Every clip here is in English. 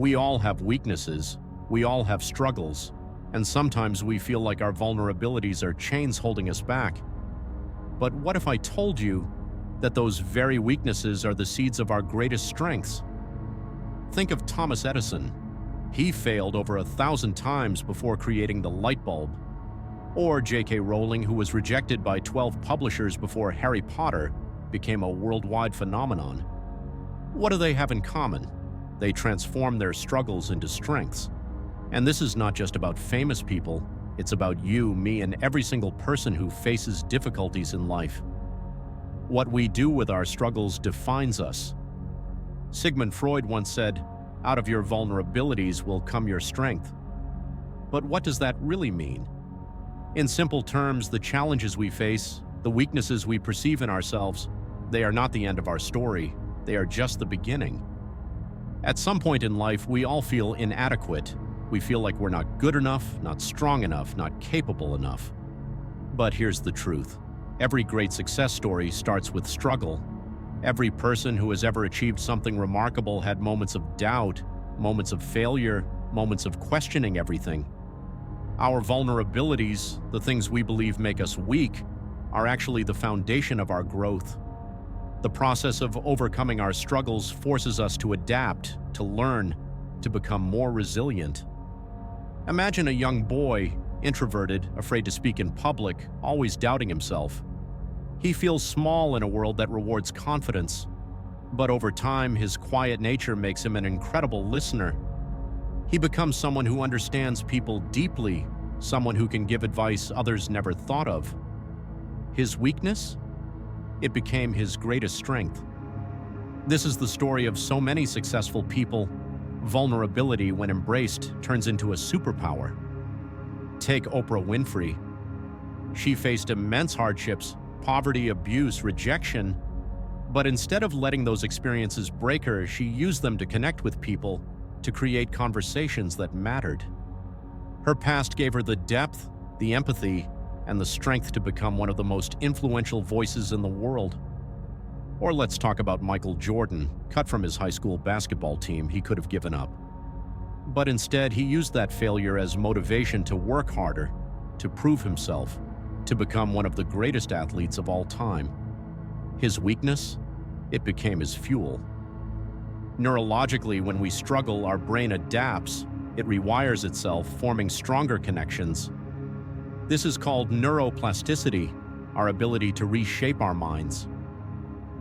We all have weaknesses, we all have struggles, and sometimes we feel like our vulnerabilities are chains holding us back. But what if I told you that those very weaknesses are the seeds of our greatest strengths? Think of Thomas Edison. He failed over 1,000 times before creating the light bulb. Or J.K. Rowling, who was rejected by 12 publishers before Harry Potter became a worldwide phenomenon. What do they have in common? They transform their struggles into strengths. And this is not just about famous people, it's about you, me, and every single person who faces difficulties in life. What we do with our struggles defines us. Sigmund Freud once said, "Out of your vulnerabilities will come your strength." But what does that really mean? In simple terms, the challenges we face, the weaknesses we perceive in ourselves, they are not the end of our story, they are just the beginning. At some point in life, we all feel inadequate. We feel like we're not good enough, not strong enough, not capable enough. But here's the truth. Every great success story starts with struggle. Every person who has ever achieved something remarkable had moments of doubt, moments of failure, moments of questioning everything. Our vulnerabilities, the things we believe make us weak, are actually the foundation of our growth. The process of overcoming our struggles forces us to adapt, to learn, to become more resilient. Imagine a young boy, introverted, afraid to speak in public, always doubting himself. He feels small in a world that rewards confidence. But over time, his quiet nature makes him an incredible listener. He becomes someone who understands people deeply, someone who can give advice others never thought of. His weakness? It became his greatest strength. This is the story of so many successful people. Vulnerability, when embraced, turns into a superpower. Take Oprah Winfrey. She faced immense hardships, poverty, abuse, rejection, but instead of letting those experiences break her, she used them to connect with people, to create conversations that mattered. Her past gave her the depth, the empathy, and the strength to become one of the most influential voices in the world. Or let's talk about Michael Jordan. Cut from his high school basketball team, he could have given up. But instead, he used that failure as motivation to work harder, to prove himself, to become one of the greatest athletes of all time. His weakness? It became his fuel. Neurologically, when we struggle, our brain adapts. It rewires itself, forming stronger connections. This is called neuroplasticity, our ability to reshape our minds.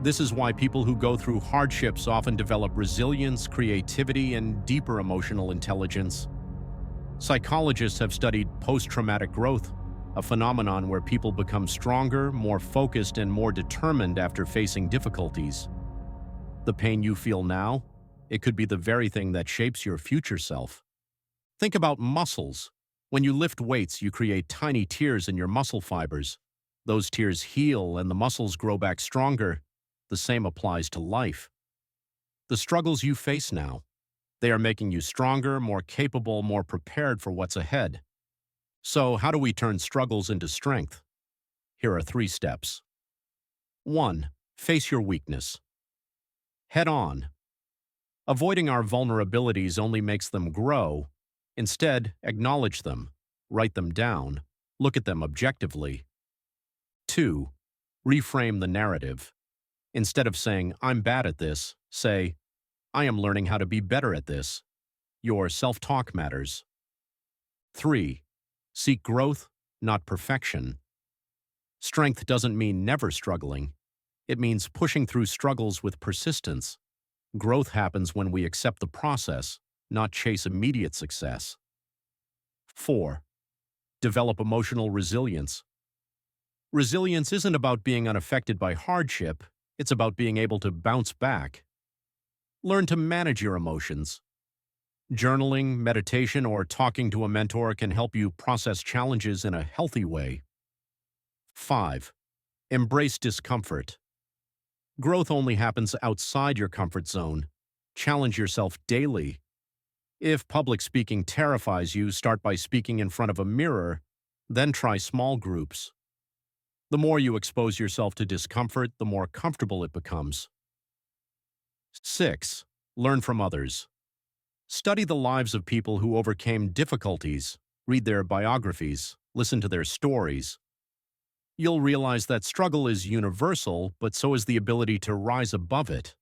This is why people who go through hardships often develop resilience, creativity, and deeper emotional intelligence. Psychologists have studied post-traumatic growth, a phenomenon where people become stronger, more focused, and more determined after facing difficulties. The pain you feel now, it could be the very thing that shapes your future self. Think about muscles. When you lift weights, you create tiny tears in your muscle fibers. Those tears heal and the muscles grow back stronger. The same applies to life. The struggles you face now, they are making you stronger, more capable, more prepared for what's ahead. So, how do we turn struggles into strength? Here are 3 steps. 1. Face your weakness. Head on. Avoiding our vulnerabilities only makes them grow. Instead, acknowledge them, write them down, look at them objectively. 2. Reframe the narrative. Instead of saying, "I'm bad at this," say, "I am learning how to be better at this." Your self-talk matters. 3. Seek growth, not perfection. Strength doesn't mean never struggling. It means pushing through struggles with persistence. Growth happens when we accept the process, not chase immediate success. 4. Develop emotional resilience. Resilience isn't about being unaffected by hardship, it's about being able to bounce back. Learn to manage your emotions. Journaling, meditation, or talking to a mentor can help you process challenges in a healthy way. 5. Embrace discomfort. Growth only happens outside your comfort zone. Challenge yourself daily. If public speaking terrifies you, start by speaking in front of a mirror, then try small groups. The more you expose yourself to discomfort, the more comfortable it becomes. 6. Learn from others. Study the lives of people who overcame difficulties, read their biographies, listen to their stories. You'll realize that struggle is universal, but so is the ability to rise above it.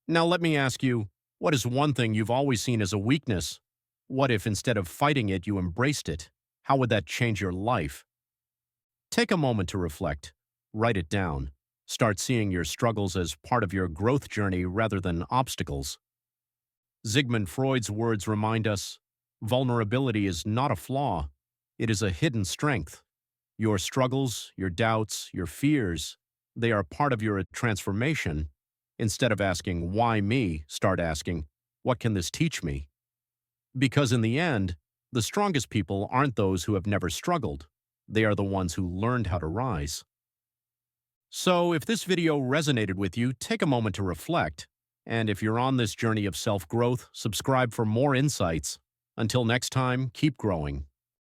Now let me ask you, what is one thing you've always seen as a weakness? What if instead of fighting it, you embraced it? How would that change your life? Take a moment to reflect. Write it down. Start seeing your struggles as part of your growth journey rather than obstacles. Sigmund Freud's words remind us, vulnerability is not a flaw. It is a hidden strength. Your struggles, your doubts, your fears, they are part of your transformation. Instead of asking, why me, start asking, what can this teach me? Because in the end, the strongest people aren't those who have never struggled. They are the ones who learned how to rise. So if this video resonated with you, take a moment to reflect. And if you're on this journey of self-growth, subscribe for more insights. Until next time, keep growing.